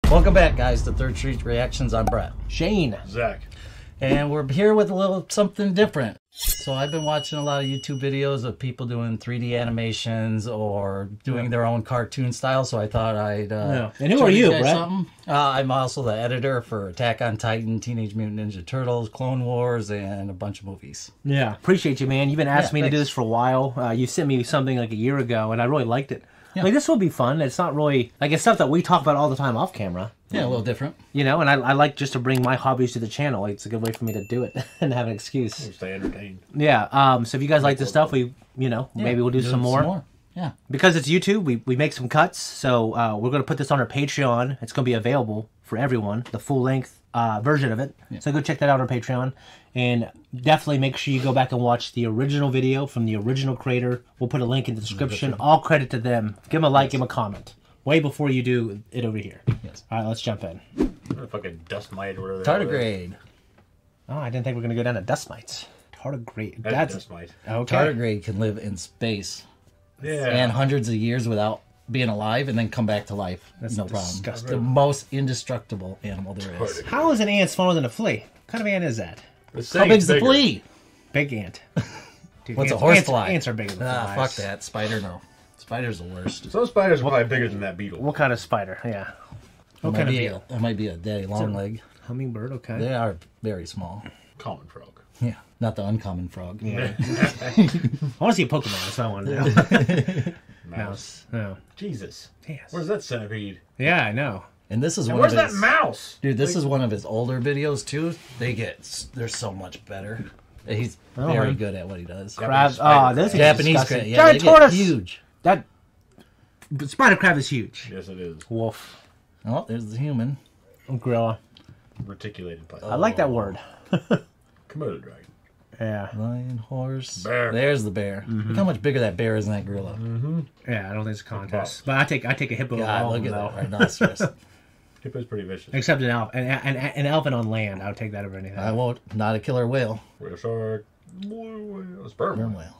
Welcome back, guys, to Third Street Reactions. I'm Brett. Shane. Zach. And we're here with a little something different. So I've been watching a lot of YouTube videos of people doing 3D animations or doing their own cartoon style, so I thought I'd... And who are you, Brett? I'm also the editor for Attack on Titan, Teenage Mutant Ninja Turtles, Clone Wars, and a bunch of movies. Yeah, appreciate you, man. You've been asking me to do thanks. this for a while. You sent me something like a year ago, and I really liked it. Yeah. Like, this will be fun. It's not really... Like, it's stuff that we talk about all the time off camera. Yeah, a little different. You know, and I like just to bring my hobbies to the channel. It's a good way for me to do it and have an excuse. Stay entertained. Yeah, so if you guys like this stuff, maybe we'll do some more. Yeah. Because it's YouTube, we make some cuts, so we're going to put this on our Patreon. It's going to be available for everyone, the full-length version of it. Yeah. So go check that out on Patreon. And definitely make sure you go back and watch the original video from the original creator. We'll put a link in the description. All credit to them. Give them a like, give them a comment. Way before you do it over here. Yes. All right, let's jump in. Fucking dust mite or whatever. Tardigrade. Oh, I didn't think we were going to go down to dust mites. Tardigrade. That's dust mite. Okay. Tardigrade can live in space Yeah. and hundreds of years without being alive and then come back to life. That's no problem. disgusting. The most indestructible animal there is. How is an ant smaller than a flea? What kind of ant is that? How big's the flea? Big ant. Dude, What's a ants, horsefly? Ants are bigger than flies. Fuck that. Spider, no. Spider's the worst. Some spiders are probably bigger than that beetle. What kind of spider? Yeah. What kind of beetle? It might be a daddy long leg. Hummingbird, okay. They are very small. Common frog. Yeah. Not the uncommon frog. Yeah. I want to see a Pokemon. That's what I want to do. Mouse. No. Jesus. Yes. Where's that centipede? Yeah, I know. And this is And one where's of that his... mouse? Dude, this is one of his older videos, too. They're so much better. He's very good at what he does. Crab. Oh, this is Japanese disgusting. crab. Yeah, Giant they get tortoise. huge. That spider crab is huge. Yes, it is. Wolf. Oh, there's the human. Gorilla. Reticulated python. I like that word. Komodo dragon. Yeah. Lion, horse. Bear. There's the bear. Look how much bigger that bear is than that gorilla. Yeah, I don't think it's a contest. But I take a hippo. God, along, look at though. that rhinoceros. Hippo's pretty vicious. Except an elephant on land. I would take that over anything. I won't. Not a killer whale. Whale shark. Blue whale. Sperm Sperm whale.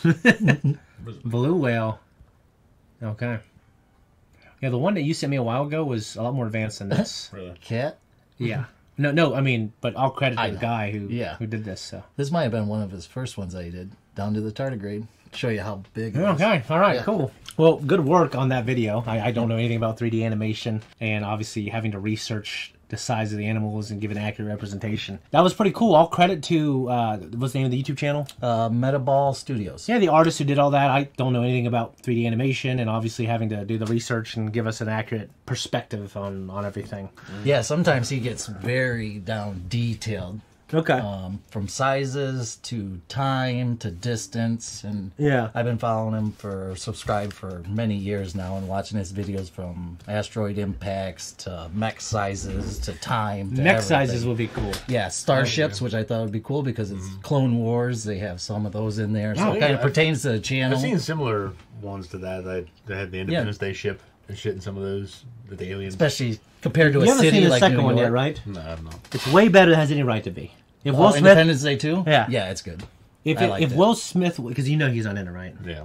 whale. Blue whale. Okay. Yeah, the one that you sent me a while ago was a lot more advanced than this. Really? Cat. Yeah. No, I mean, but all credit I to the know. guy who did this. So. This might have been one of his first ones that he did. Down to the tardigrade. Show you how big it is. Okay, all right, Yeah. cool. Well, good work on that video. I don't know anything about 3D animation, and obviously having to research the size of the animals and give an accurate representation. That was pretty cool. All credit to, what's the name of the YouTube channel? Metaball Studios. Yeah, the artist who did all that. I don't know anything about 3D animation, and obviously having to do the research and give us an accurate perspective on everything. Yeah, sometimes he gets very down detailed. Okay. From sizes to time to distance, and Yeah. I've been following him subscribed for many years now, and watching his videos from asteroid impacts to mech sizes to time. To Mech everything. sizes would be cool. Yeah, starships, which I thought would be cool because it's Clone Wars. They have some of those in there, so it kind of pertains to the channel. I've seen similar ones to that. They had the Independence Day ship and shit in some of those with the aliens. Especially compared to You a haven't city seen the like second New one York. yet, right? No, I don't know. It's way better than it has any right to be. If Will Smith, Independence Day too? Yeah. Yeah, it's good. if I liked it. Will Smith, because you know he's on it, right? Yeah.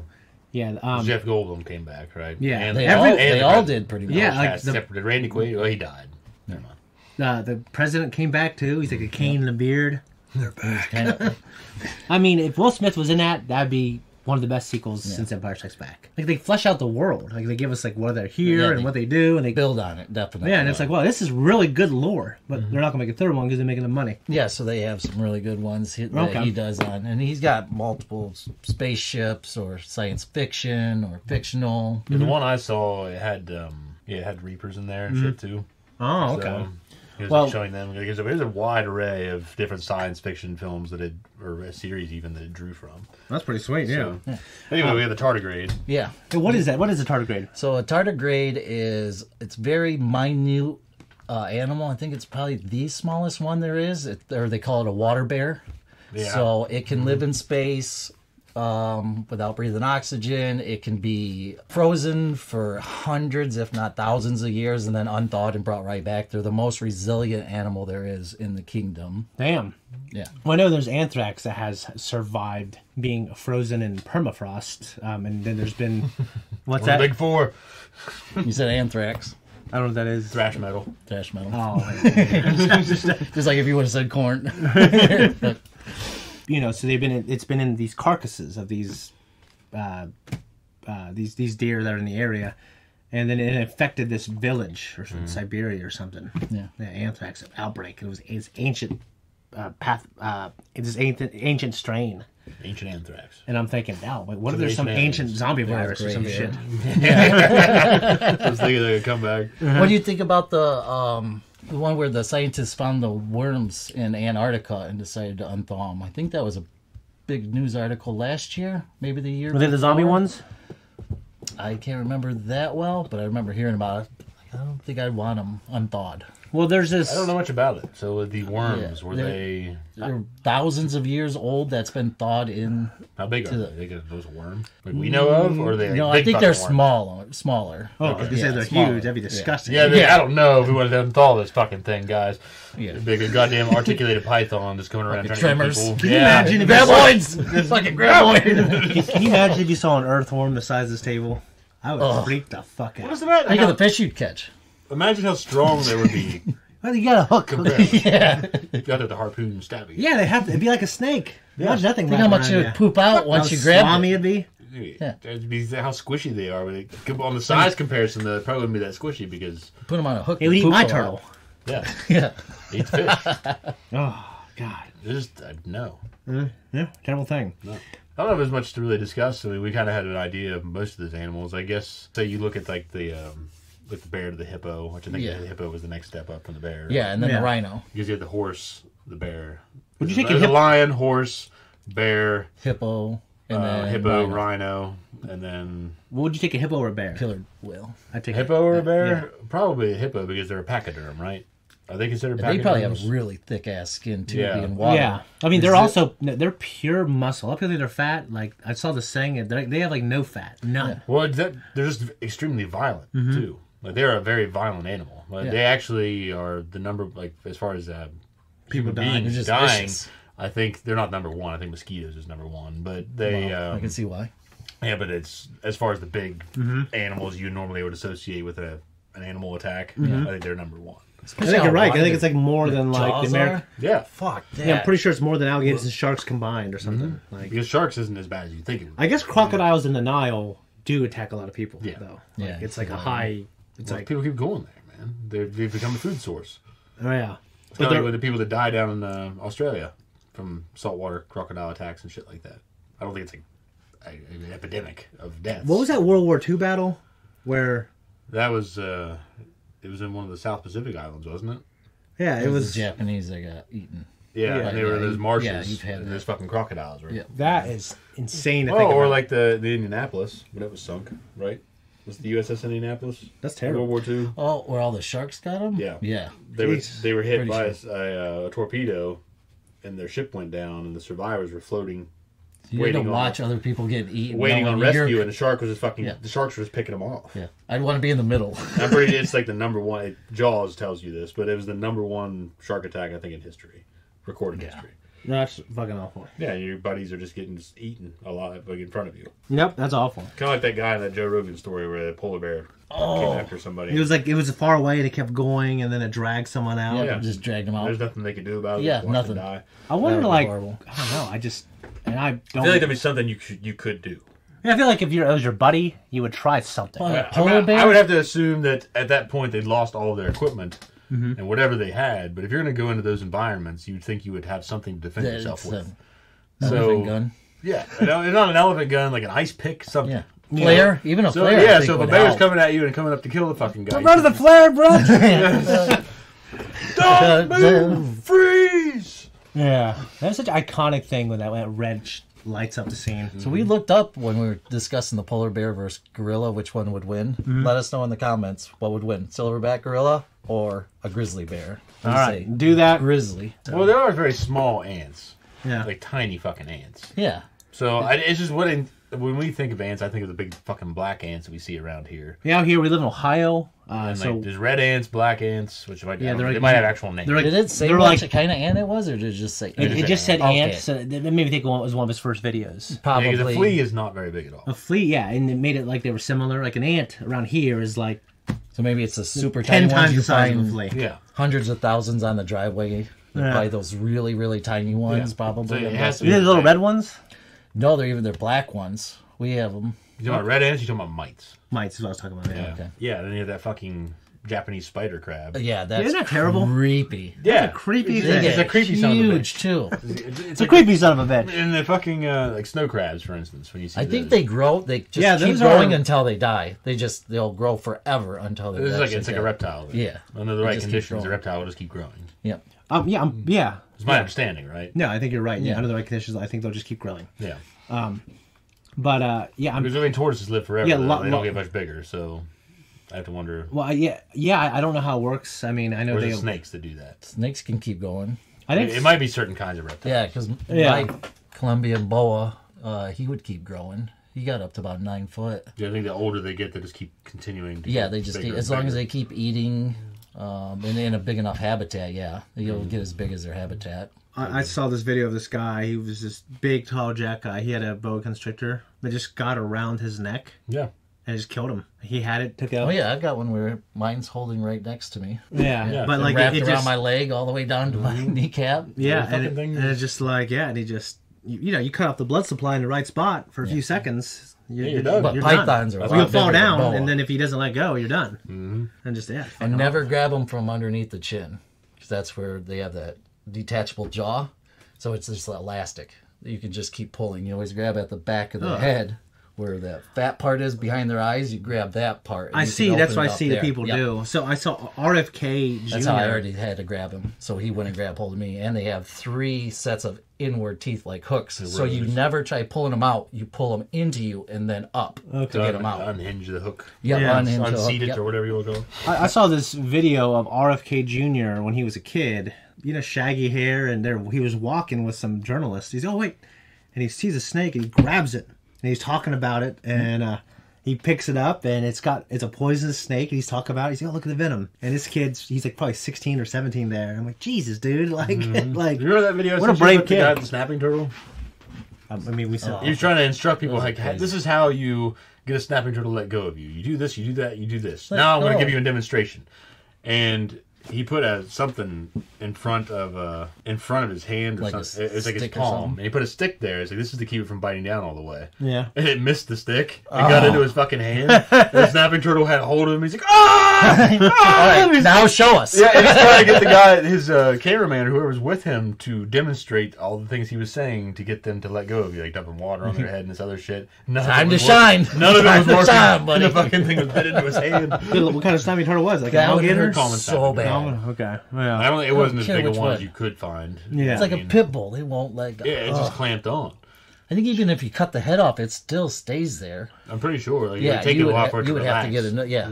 Yeah. Jeff Goldblum came back, right? Yeah. And They all did pretty much. Yeah, like except for Randy Quaid. Oh, he died. Never mind. The president came back too. He's like a cane and a beard. They're back. I mean, if Will Smith was in that, that'd be one of the best sequels since Empire Strikes Back. Like they flesh out the world. Like they give us like why they're here and what they do, and they build on it, definitely. Yeah, and it's like, wow, this is really good lore. But they're not gonna make a third one because they're making the money. Yeah, so they have some really good ones that he does on, and he's got multiple spaceships or science fiction or fictional. The one I saw, it had Reapers in there and shit too. Oh, okay. So, he was showing them because there's a wide array of different science fiction films that or a series even that it drew from. That's pretty sweet. So, anyway, we have the tardigrade. Yeah. Hey, what is that? What is a tardigrade? So a tardigrade it's very minute animal. I think it's probably the smallest one there is. Or they call it a water bear. Yeah. So it can live in space without breathing oxygen. It can be frozen for hundreds, if not thousands of years, and then unthawed and brought right back. They're the most resilient animal there is in the kingdom. Damn. Yeah. Well, I know there's anthrax that has survived being frozen in permafrost, and then there's been what's that? Big Four. You said anthrax. I don't know what that is. Thrash metal. Thrash metal. Oh. Just like if you would have said corn. You know, so it's been in these carcasses of these deer that are in the area, and then it infected this village or in Siberia or something. Yeah. The anthrax outbreak. It's ancient it's this ancient strain. Ancient anthrax. And I'm thinking, wow, what if So there's some ancient zombie virus or great some hair. shit? I was thinking they could come back. What do you think about the one where the scientists found the worms in Antarctica and decided to unthaw them? I think that was a big news article last year, maybe the year Were they the zombie before. ones? I can't remember that well, but I remember hearing about it. I don't think I'd want them unthawed. Well, there's this. I don't know much about it. So the worms, Yeah, were they... They're thousands of years old that's been thawed in. How big are To they? Those worms? Like we know of? Or are they like No, I big think they're fucking worms? smaller. Oh, because Yeah, they're smaller. huge. That'd be disgusting. Yeah, Yeah. I don't know if we would have unthaw this fucking thing, guys. Yeah. Big a goddamn articulated python just coming around trying tremors. to eat people. Can you imagine if you Graboids! Fucking graboid! Can you imagine if you saw an earthworm the size of this table? I would Ugh. freak the fuck out. What's that? Think of the fish you'd catch. Imagine how strong they would be Well, you got a hook. compared. Yeah. You got the harpoon and stab you. Yeah, they have to. It'd be like a snake. Imagine that thing. Think how wrapping much it around would poop out once How you grab slimy it. it'd be. Yeah. It'd be how squishy they are. But on the size comparison, they probably wouldn't be that squishy because, Put them on a hook. It would and eat poop my a lot. turtle. yeah, Yeah. eats fish. Oh God. Just, no. Yeah, terrible thing. I don't know if there's much to really discuss. I mean, we kind of had an idea of most of those animals. I guess, say you look at like the bear to the hippo, which I think Yeah. the hippo was the next step up from the bear. Yeah, and then Yeah. the rhino. Because you had the horse, the bear. Would you take a There's hippo? lion, horse, bear, Hippo. And then hippo, rhino. rhino, and then What would you take, a hippo or a bear? Killer whale. I'd take hippo or a bear? Probably a hippo because they're a pachyderm, right? Are they considered They pachyderms? probably have really thick ass skin too, Yeah. being water. Yeah, I mean they're Is it- also they're pure muscle. Up here they're fat. Like I saw the saying, they have like no fat, none. Well, they're just extremely violent too. Like they're a very violent animal. Like, Yeah. They actually are the number, like as far as People human dying. beings They're just dying. vicious. I think they're not number one. I think mosquitoes is number one. But they, Well, I can see why. yeah, but it's as far as the big animals you normally would associate with an animal attack. I think they're number one. I think you're right. I think it's like more than like the Jaws American. are? Yeah, Fuck that. Yeah, I'm pretty sure it's more than alligators and sharks combined or something. Like because sharks isn't as bad as you think it would. I guess crocodiles in the Nile do attack a lot of people. Yeah. though. Yeah, Like, it's like a high. It's Well, like people keep going there, man. They've become a food source. oh yeah. It's But kind of they're- like with the people that die down in Australia from saltwater crocodile attacks and shit like that. I don't think it's like an epidemic of deaths. What was that World War II battle where? That was it was in one of the South Pacific islands, wasn't it? Yeah, it It was was. the Japanese that got eaten. Yeah, Yeah, and they were in yeah, those marshes, yeah, you've had and that. there's fucking crocodiles, right? Yeah. That is insane to Oh, think or about. like the Indianapolis when it was sunk, right? Was the USS Indianapolis? That's terrible. World War II. Oh, where all the sharks got them? Yeah. Yeah. Jeez. They were hit Pretty by sure. a torpedo, and their ship went down, and the survivors were floating, You had Waiting to on- watch other people get eaten. waiting on knowing you're- rescue, and the shark was just fucking. Yeah. The sharks were just picking them off. Yeah. I'd want to be in the middle. I'm pretty. It's like the number one. Jaws tells you this, but it was the number one shark attack I think in history, recorded history. No, that's fucking awful. Yeah, your buddies are just getting eaten alive, like in front of you. Yep, that's awful. Kind of like that guy in that Joe Rogan story where the polar bear came after somebody. It was far away. They kept going, and then it dragged someone out. Yeah. Just dragged them out. There's nothing they could do about it. Yeah, Just watch them nothing. Die. I wonder, That was like, horrible. I don't know. I I don't. feel like there'd be something you could do. I feel like if it was your buddy, you would try something. Well, I polar mean, bear? I would have to assume that at that point they'd lost all of their equipment and whatever they had. But if you're going to go into those environments, you'd think you would have something to defend yourself It's with. elephant gun. Yeah, not an elephant gun, like an ice pick, something. Yeah. Flare. Even a So flare. I yeah, think so if a would bear's help. coming at you and coming up to kill the fucking guy, Run to the flare, bro. don't move, freeze. Yeah, that was such an iconic thing when that red lights up the scene. So we looked up when we were discussing the polar bear versus gorilla, which one would win. Let us know in the comments what would win, silverback gorilla or a grizzly bear. All right, do that. Grizzly. Well, there are very small ants, Yeah, like tiny fucking ants. Yeah. So it's just when we think of ants, I think of the big fucking black ants that we see around here. yeah. Out here we live in Ohio, And so like, there's red ants, black ants, which might, Yeah, they they're might like- have actual names. they're like- Did it say They're what like- kind of ant it was, or did it just say it just said Okay. ants. So that made me think it was one of his first videos. Probably. Because a flea is not very big at all. A flea, yeah, and it made it like they were similar. Like an ant around here is like So maybe it's a super 10 tiny times ones. You the size of a find flea. Yeah. hundreds of thousands on the driveway. Yeah. Buy those really, really tiny ones, So probably. it has to You be know the little red ones? No, they're black ones. We have them. You talking about red ants? You talking about mites? Mites is what I was talking about. Yeah. Yeah. Okay. Yeah. Then you have that fucking Japanese spider crab. Yeah, that's Isn't that terrible? creepy. Yeah. Creepy They thing. It's get a creepy son of a huge bitch. too. It's a creepy son of a bitch. And the fucking like snow crabs, for instance, when you see I think those. they grow. They just Yeah, keep those growing are- until they die. They'll grow forever until they. It's like a reptile. Yeah. Under the They right just keep conditions, the growing. reptile will just keep growing. Yep. Yeah. It's my understanding, right? No, I think you're right. Yeah. Yeah. Under the right conditions, I think they'll just keep growing. Yeah. But yeah, Because I mean, tortoises live forever. Yeah, Though. They don't get much bigger, so I have to wonder. well, I don't know how it works. I mean, I know Or is they it snakes that do that? Snakes can keep going. I think It might be certain kinds of reptiles. Yeah, because Yeah. my Colombian boa, he would keep growing. He got up to about 9 foot. Yeah, I think the older they get, they just keep continuing. To Yeah, get they just bigger keep, as and long as bigger. they keep eating, and in a big enough habitat. Yeah, you'll get as big as their habitat. I saw this video of this guy. He was this big, tall jack guy. He had a boa constrictor that just got around his neck Yeah. and just killed him. He had it, took out. Oh yeah, I've got one where mine's holding right next to me. Yeah, but It like wrapped it around just my leg all the way down to my kneecap. yeah, fucking and, it, thing and is- it's just like and he just you cut off the blood supply in the right spot for a few seconds. you're done. But You're pythons done. are a You'll lot fall bigger than down, boa. and then if he doesn't let go, you're done. Mm-hmm. And just And never grab them from underneath the chin, because that's where they have that detachable jaw. So it's just elastic. You can just keep pulling. You always grab at the back of the head, where that fat part is behind their eyes. You grab that part. and I you can see. That's open what it I up see there. the people Yep. do. So I saw RFK Jr. That's how I already had to grab him. So he went and grabbed hold of me. And they have 3 sets of inward teeth like hooks. So you never try pulling them out. You pull them into you and then up to get them out. Unhinge the hook. Yep, Yeah, unhinge the hook, Unseat it yep. or whatever you want to call it. I saw this video of RFK Jr. when he was a kid. You know, shaggy hair, and he was walking with some journalists. He's wait, and he sees a snake and he grabs it and he's talking about it and he picks it up and it's a poisonous snake and he's talking about it. He's like, oh, look at the venom. And this he's like probably 16 or 17 there. I'm like, Jesus, dude, like You remember that video? What a I sent you brave with the kid. guy with the snapping turtle. I mean, we saw. He was trying to instruct people like, crazy. this is how you get a snapping turtle to let go of you. You do this, you do that, you do this. Now I'm going to go. give you a demonstration. And he put something in front of his hand or Like a something. It's like his stick or palm, something? and he put a stick there. It's like, this is to keep it from biting down all the way. Yeah. And it missed the stick. It got into his fucking hand. And the snapping turtle had hold of him. He's like, ah! All right, now show us. Yeah, and he's trying to get the guy, his cameraman or whoever's with him, to demonstrate all the things he was saying to get them to let go of you, like dumping water on their head and this other shit. None of it Time to was shine. working. None of it Time was to working. shine, buddy. And the fucking thing was bit into his hand. What kind of snapping turtle was it? Like That an would alligator? hurt Common so snapping bad. Okay. I Yeah. don't. It wasn't as care big a which one as way. you could find. Yeah. It's like I a mean, pit bull. They won't let go. Yeah, it just clamped on. I think even if you cut the head off, it still stays there. I'm pretty sure. Like, it Yeah, would take you it a would, while for it you to would have to relax. get a yeah.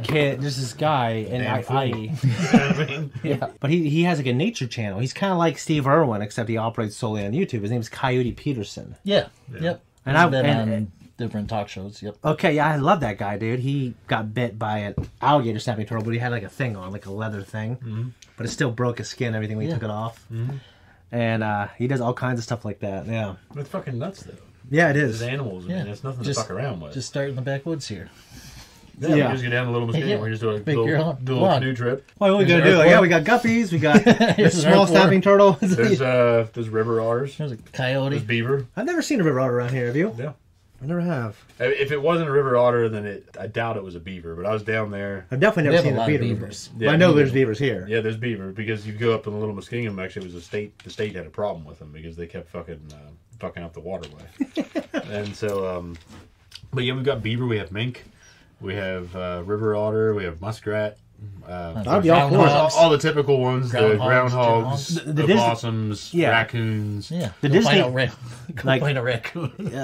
There's this guy, and Damn fool. yeah, but he has like a nature channel. He's kind of like Steve Irwin, except he operates solely on YouTube. His name's Coyote Peterson. Yeah. Yep. And He's I've- been and- on different talk shows. Yep. Okay, yeah, I love that guy, dude. He got bit by an alligator snapping turtle, but he had like a thing on, like a leather thing. But it still broke his skin and everything when he took it off. And he does all kinds of stuff like that. Yeah. It's fucking nuts, though. Yeah, it There's is. animals. I mean, there's nothing to fuck around with. Just start in the backwoods here. yeah, yeah. we just get down to Little Muskegon. Yeah. We just do a Make your little, own do a little log. canoe trip. What are we Here's gonna do? an Yeah, earthworm. we got guppies. We got a Here's an small earthworm. snapping turtle. There's river otters. There's a coyote. There's beaver. I've never seen a river otter around here. Have you? Yeah. I never have. If it wasn't a river otter, then I doubt it was a beaver. But I was down there. I've definitely We never have a seen a lot of beaver. beavers. But I know there's beavers here. Yeah, there's beaver because you go up in the Little Muskegon. Actually, it was the state had a problem with them because they kept fucking up the waterway. And so, but yeah, we've got beaver. We have mink. We have river otter. We have muskrat. That'd be all cool. Groundhogs. All the typical ones: the Groundhogs, groundhogs, The the Disney- opossums, Yeah. raccoons. Yeah. The Go Disney- find a raccoon. Like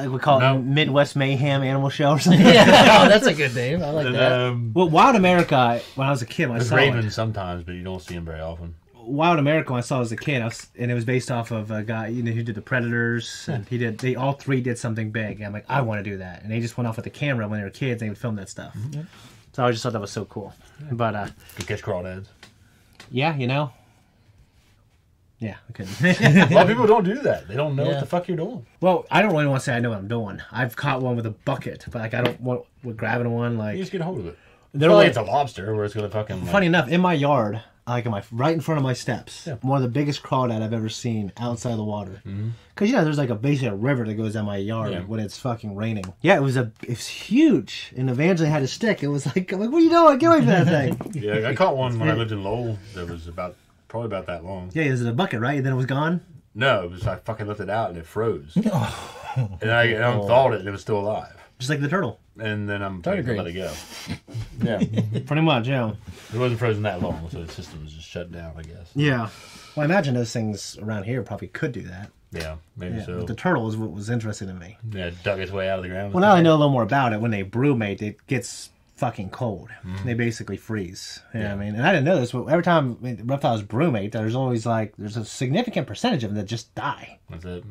we call it No. Midwest Mayhem Animal Show or something. Yeah, oh, that's a good name. I like And, that. Well, Wild America, when I was a kid, when I there's saw ravens it. sometimes, but you don't see them very often. Wild America, when I saw it as a kid, and it was based off of a guy, who did the Predators, and they all three did something big. And I'm like, I want to do that. And they just went off with the camera when they were kids, and they would film that stuff. So I just thought that was so cool. But, Could catch crawdads. yeah, Yeah, I couldn't. A lot of people don't do that. They don't know Yeah. what the fuck you're doing. Well, I don't really want to say I know what I'm doing. I've caught one with a bucket, but like I don't want we're grabbing one You like just get a hold of it. They're Well, like, it's a lobster where it's gonna fucking. Like, funny enough, in my yard, like right in front of my steps, one of the biggest crawdad I've ever seen outside of the water. Because there's like basically a river that goes down my yard when it's fucking raining. Yeah, it's huge. And Evangeline had a stick. It was like, I'm like, what are you doing? Get away from that thing. Yeah, I caught one when I lived in Lowell. That was probably about that long. Yeah, it was in a bucket, right? And then it was gone. No, it was I fucking left it out and it froze. And I unthawed it and it was still alive. Just like the turtle. And then I'm going to let it go. Yeah. Pretty much, yeah. It wasn't frozen that long, so the system was just shut down, I guess. Yeah. Well, I imagine those things around here probably could do that. Yeah, maybe so. But the turtle is what was interesting to me. Yeah, it dug its way out of the ground. Well, now I know a little more about it. When they brumate, it gets fucking cold. They basically freeze. You know what I mean? And I didn't know this, but every time reptiles brumate, there's a significant percentage of them that just die. That's it.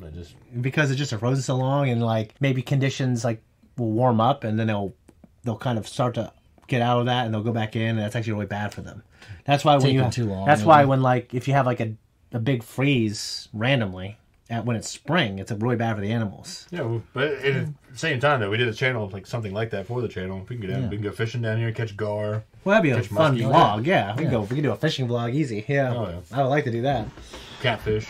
Because it just frozen so long, and like maybe conditions like will warm up, and then they'll kind of start to get out of that, and they'll go back in, and that's actually really bad for them. That's why when like if you have like a big freeze randomly when it's spring, it's really bad for the animals. Yeah, but at the same time though, we did a channel like something like that for the channel. If we can get down, we can go fishing down here, catch gar. Well, that'd be a fun vlog. Yeah, we can do a fishing vlog easy. Yeah, I would like to do that. Catfish.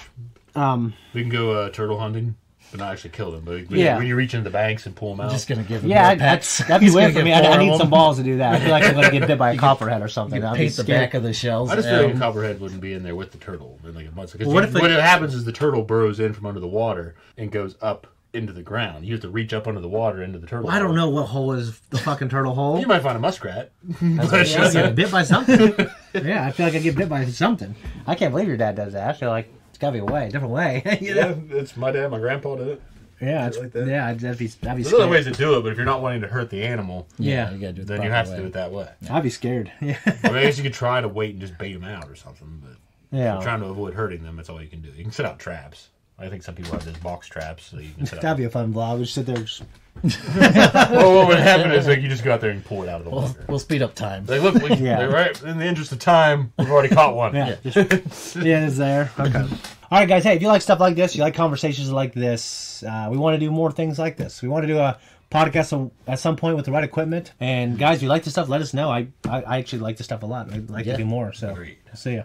We can go turtle hunting. But not actually kill them. But when you reach into the banks and pull them out. I'm just going to give them pets. That'd be weird for me. I need some balls to do that. I feel like I'm going to get bit by a copperhead or something. You paint the back of the shells. I just feel like a copperhead wouldn't be in there with the turtle in like a month. Because what happens is the turtle burrows in from under the water and goes up into the ground. You have to reach up under the water into the turtle. Well, I don't know what hole is the fucking turtle hole. You might find a muskrat. I get bit by something. Yeah, I feel like I get bit by something. I can't believe your dad does that. I feel like it's got to be a different way. Yeah, it's my dad. My grandpa did it. Yeah, like that. That'd be There's scary. other ways to do it, but if you're not wanting to hurt the animal, you gotta do it then you have to do it that way. I'd be scared. Yeah. I guess you could try to wait and just bait them out or something, but if yeah, you're trying to avoid hurting them, that's all you can do. You can set out traps. I think some people have those box traps so you can set out. That'd be a fun vlog. We should sit there. Well, what would happen is like you just go out there and pull it out of the water. We'll speed up time. Like, look, right in the interest of time, we've already caught one. Yeah, it's there. Okay. All right, guys. Hey, if you like stuff like this, you like conversations like this, we want to do more things like this. We want to do a podcast at some point with the right equipment. And guys, if you like this stuff, let us know. I actually like this stuff a lot. I'd like to do more. So, Agreed. See ya.